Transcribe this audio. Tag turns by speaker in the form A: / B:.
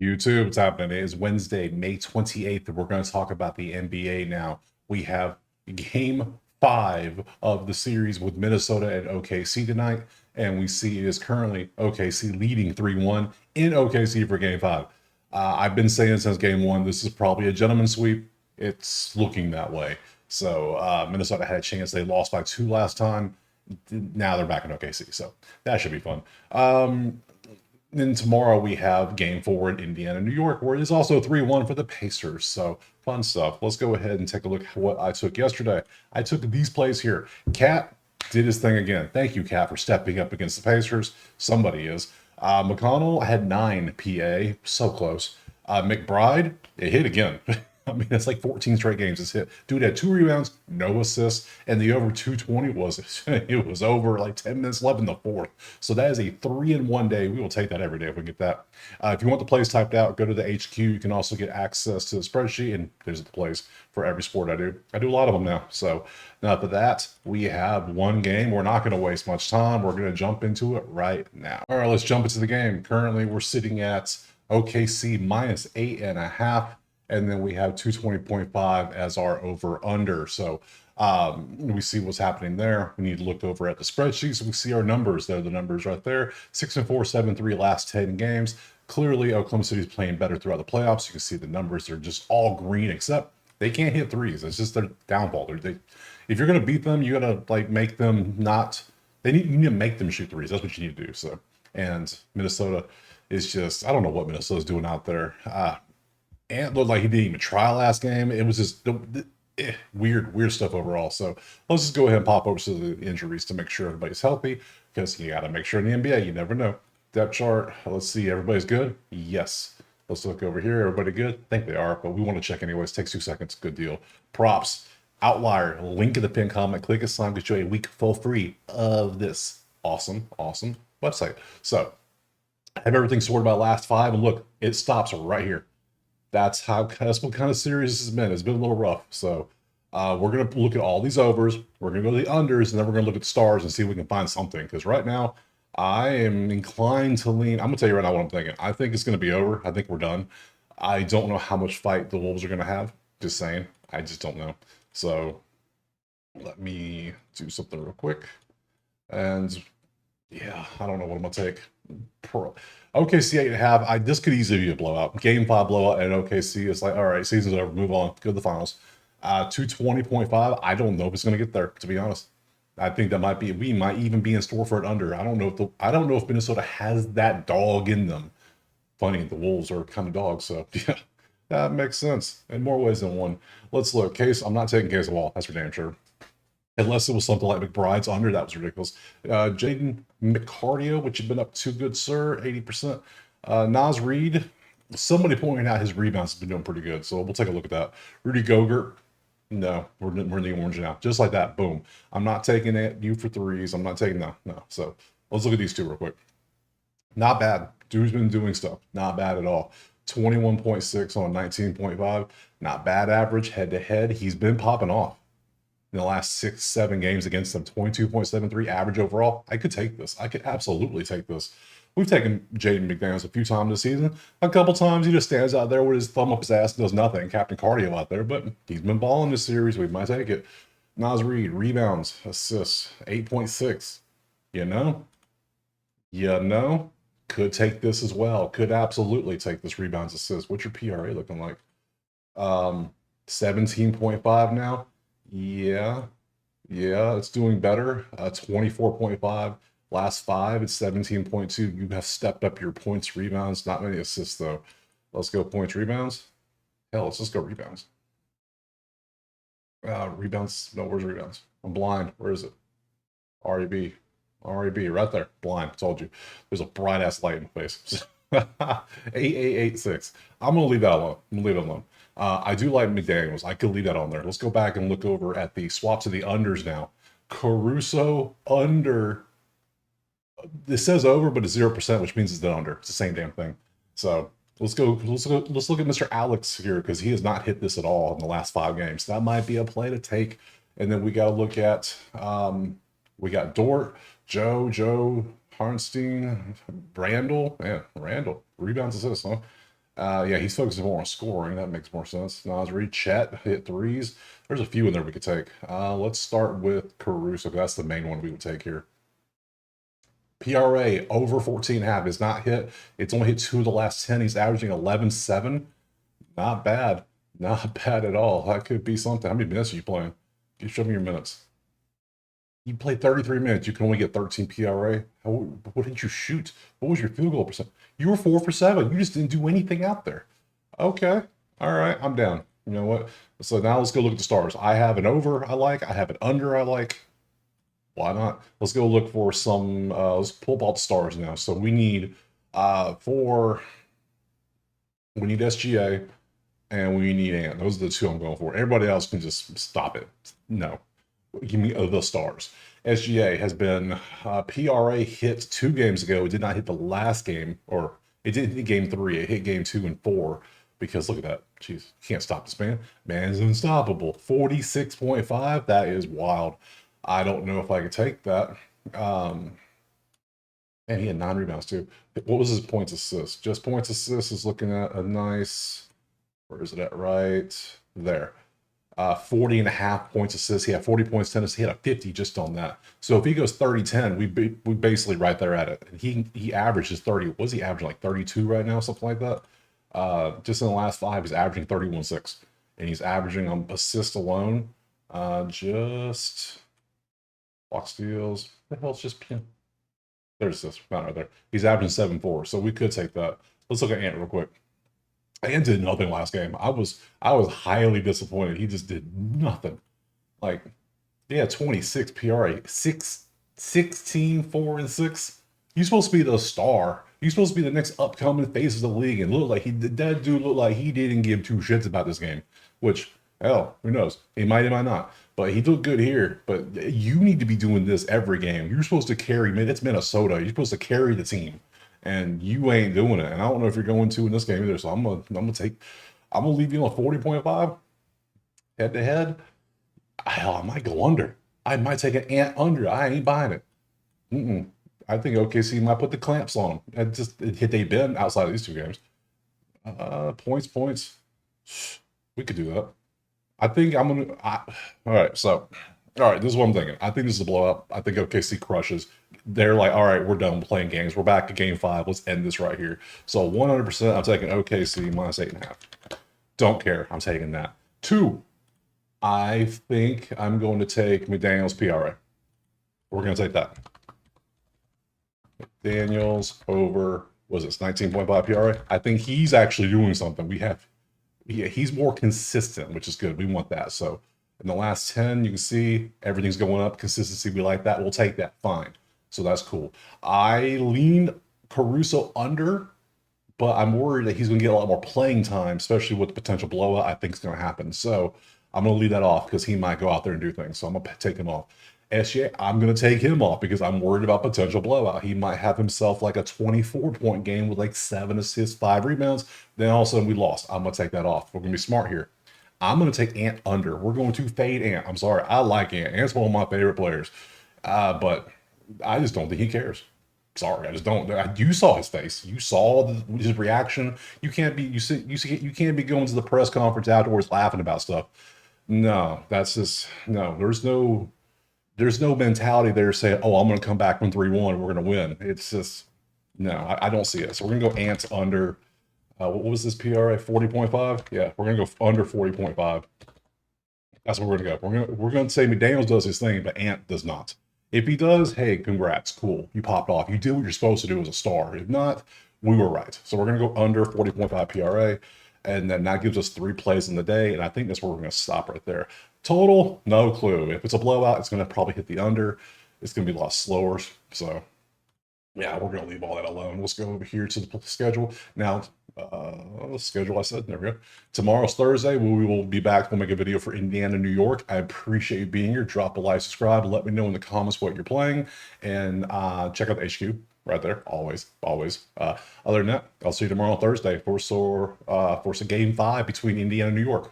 A: YouTube, what's happening? It is Wednesday, May 28th, and we're going to talk about the NBA now. We have game five of the series with Minnesota and OKC tonight, and we see it is currently OKC leading 3-1 in OKC for game five. I've been saying since game one, this is probably a gentleman's sweep. It's looking that way. So Minnesota had a chance. They lost by two last time. Now they're back in OKC, so that should be fun. Then tomorrow we have game four in Indiana, New York, where it is also 3-1 for the Pacers. So fun stuff. Let's go ahead and take a look at what I took yesterday. I took these plays here. Cat did his thing again. Thank you, Cat, for stepping up against the Pacers. Somebody is. McConnell had 9 PA. So close. McBride, it hit again. I mean, it's like 14 straight games it's hit. Dude had 2 rebounds, no assists, and the over 220 was it was over like 10 minutes left in the fourth. So that is a 3-in-1 day. We will take that every day if we get that. If you want the plays typed out, go to the HQ. You can also get access to the spreadsheet, and there's the plays for every sport I do. I do a lot of them now. So now for that, we have one game. We're not going to waste much time. We're going to jump into it right now. All right, let's jump into the game. Currently, we're sitting at OKC minus 8.5. And then we have 220.5 as our over under. So we see what's happening there. We need to look over at the spreadsheet so we see our numbers. There are the numbers right there. 6-4, 7-3 last 10 games. Clearly, Oklahoma City is playing better throughout the playoffs. You can see the numbers are just all green, except they can't hit threes. It's just their downfall. If you're going to beat them, you got to like make them not. You need to make them shoot threes. That's what you need to do. So, and Minnesota is just, I don't know what Minnesota's doing out there. Ant looked like he didn't even try last game. It was just weird stuff overall. So let's just go ahead and pop over to the injuries to make sure everybody's healthy, because you got to make sure in the NBA, you never know. Depth chart, let's see, everybody's good? Yes. Let's look over here. Everybody good? I think they are, but we want to check anyways. Takes 2 seconds. Good deal. Props, outlier, link in the pinned comment. Click a sign, get you a week for free of this awesome website. So I have everything sorted by last 5, and look, it stops right here. That's what kind of series this has been. It's been a little rough. So we're going to look at all these overs. We're going to go to the unders, and then we're going to look at the stars and see if we can find something. Because right now, I am inclined to lean. I'm going to tell you right now what I'm thinking. I think it's going to be over. I think we're done. I don't know how much fight the Wolves are going to have. Just saying. I just don't know. So let me do something real quick. And yeah, I don't know what I'm going to take. OKC 8.5. This could easily be a blowout. Game 5 blowout at OKC. It's like, all right, season's over. Move on. Go to the finals. 220.5. I don't know if it's going to get there, to be honest. I think we might even be in store for it under. I don't know if Minnesota has that dog in them. Funny, the Wolves are kind of dogs, so yeah, that makes sense in more ways than one. Let's look. Case, I'm not taking Case of all. That's for damn sure. Unless it was something like McBride's under, that was ridiculous. Jaden McCardio, which had been up to good, sir, 80%. Nas Reed, somebody pointing out his rebounds has been doing pretty good, so we'll take a look at that. Rudy Gogurt, no, we're in the orange now. Just like that, boom. I'm not taking it. You for threes. I'm not taking no. So let's look at these two real quick. Not bad. Dude's been doing stuff. Not bad at all. 21.6 on 19.5. Not bad average head to head. He's been popping off in the last 6-7 games against them. 22.73 average overall. I could take this. I could absolutely take this. We've taken Jaden McDaniels a few times this season. A couple times he just stands out there with his thumb up his ass and does nothing. Captain Cardio out there, but he's been balling this series. We might take it. Nas Reed, rebounds, assists, 8.6. You know, could take this as well. Could absolutely take this rebounds, assists. What's your PRA looking like? 17.5 now. Yeah, it's doing better. 24.5. Last 5, it's 17.2. You have stepped up your points, rebounds. Not many assists, though. Let's go points, rebounds. Hell, let's just go rebounds. Rebounds. No, where's rebounds? I'm blind. Where is it? REB. REB, right there. Blind. Told you. There's a bright-ass light in the face. 8886. I'm going to leave that alone. I'm going to leave it alone. I do like McDaniels. I could leave that on there. Let's go back and look over at the swaps of the unders now. Caruso under. It says over, but it's 0%, which means it's the under. It's the same damn thing. So let's look at Mr. Alex here, because he has not hit this at all in the last 5 games. That might be a play to take. And then we got to look at we got Dort, Joe Harnstein, Randall, rebounds, assists, huh? Yeah, he's focusing more on scoring. That makes more sense. Nasri, Chet hit threes. There's a few in there we could take. Let's start with Caruso. That's the main one we would take here. PRA over 14.5 is not hit. It's only hit 2 of the last 10. He's averaging 11.7. Not bad. Not bad at all. That could be something. How many minutes are you playing? Can you show me your minutes? You played 33 minutes. You can only get 13 PRA. What did you shoot? What was your field goal percent? You were 4 for 7. You just didn't do anything out there. Okay. All right. I'm down. You know what? So now let's go look at the stars. I have an over I like. I have an under I like. Why not? Let's go look for some. Let's pull up all the stars now. So we need we need SGA and we need Ant. Those are the two I'm going for. Everybody else can just stop it. No. Give me the stars. SGA has been PRA hit 2 games ago. It did not hit the last game, or it didn't hit game 3. It hit game 2 and 4 because look at that. Jeez, can't stop this man. Man's unstoppable. 46.5. That is wild. I don't know if I could take that. And he had 9 rebounds too. What was his points assist? Just points assist is looking at a nice, where is it at? Right there. 40 and a half points assist. He had 40 points, 10 assists. He had a 50 just on that. So if he goes 30-10, we basically right there at it. And he averages 30. What is he averaging? Like 32 right now, something like that. Just in the last 5, he's averaging 31.6. And he's averaging on assist alone. Just block steals. The hell's just pin? There's this not right there. He's averaging 7.4. So we could take that. Let's look at Ant real quick. Ant did nothing last game. I was highly disappointed. He just did nothing. Like, yeah, 26 PRA, 16, 4 and 6. You're supposed to be the star. You're supposed to be the next upcoming face of the league, and look like that dude looked like he didn't give 2 shits about this game. Which, hell, who knows? He might not. But he looked good here. But you need to be doing this every game. You're supposed to carry. It's Minnesota. You're supposed to carry the team, and you ain't doing it. And I don't know if you're going to in this game either. So I'm gonna leave you on 40.5 head to head. Hell, I might go under. I might take an Ant under. I ain't buying it. I think OKC might put the clamps on them. They've been outside of these 2 games. Points. We could do that. I think I'm gonna. All right, so this is what I'm thinking. I think this is a blowout. I think OKC crushes. They're like, all right, we're done playing games. We're back to game 5. Let's end this right here. So 100%, I'm taking OKC minus 8.5. Don't care. I'm taking that. 2, I think I'm going to take McDaniels PRA. We're going to take that. McDaniels over, was this 19.5 PRA? I think he's actually doing something. He's more consistent, which is good. We want that. So in the last 10, you can see everything's going up. Consistency, we like that. We'll take that. Fine. So that's cool. I lean Caruso under, but I'm worried that he's going to get a lot more playing time, especially with the potential blowout I think is going to happen. So I'm going to leave that off because he might go out there and do things. So I'm going to take him off. SGA, I'm going to take him off because I'm worried about potential blowout. He might have himself like a 24-point game with like 7 assists, 5 rebounds. Then all of a sudden we lost. I'm going to take that off. We're going to be smart here. I'm going to take Ant under. We're going to fade Ant. I'm sorry. I like Ant. Ant's one of my favorite players. But I just don't think he cares. Sorry, I just don't. You saw his face. You saw his reaction. You can't be. You can't be going to the press conference afterwards laughing about stuff. No, that's just no. There's no mentality there saying, "Oh, I'm going to come back from 3-1. We're going to win." It's just no. I don't see it. So we're going to go Ants under. What was this PRA? 40.5. Yeah, we're going to go under 40.5. That's where we're going to go. We're going to say McDaniels does his thing, but Ant does not. If he does, hey, congrats, cool. You popped off. You did what you're supposed to do as a star. If not, we were right. So we're going to go under 40.5 PRA, and then that gives us 3 plays in the day, and I think that's where we're going to stop right there. Total, no clue. If it's a blowout, it's going to probably hit the under. It's going to be a lot slower. So, yeah, we're going to leave all that alone. Let's go over here to the schedule. Now, schedule, I said, there we go. Tomorrow's Thursday. We will be back. We'll make a video for Indiana, New York. I appreciate you being here. Drop a like, subscribe. Let me know in the comments what you're playing. And check out the HQ right there. Always. Other than that, I'll see you tomorrow on Thursday for some game 5 between Indiana and New York.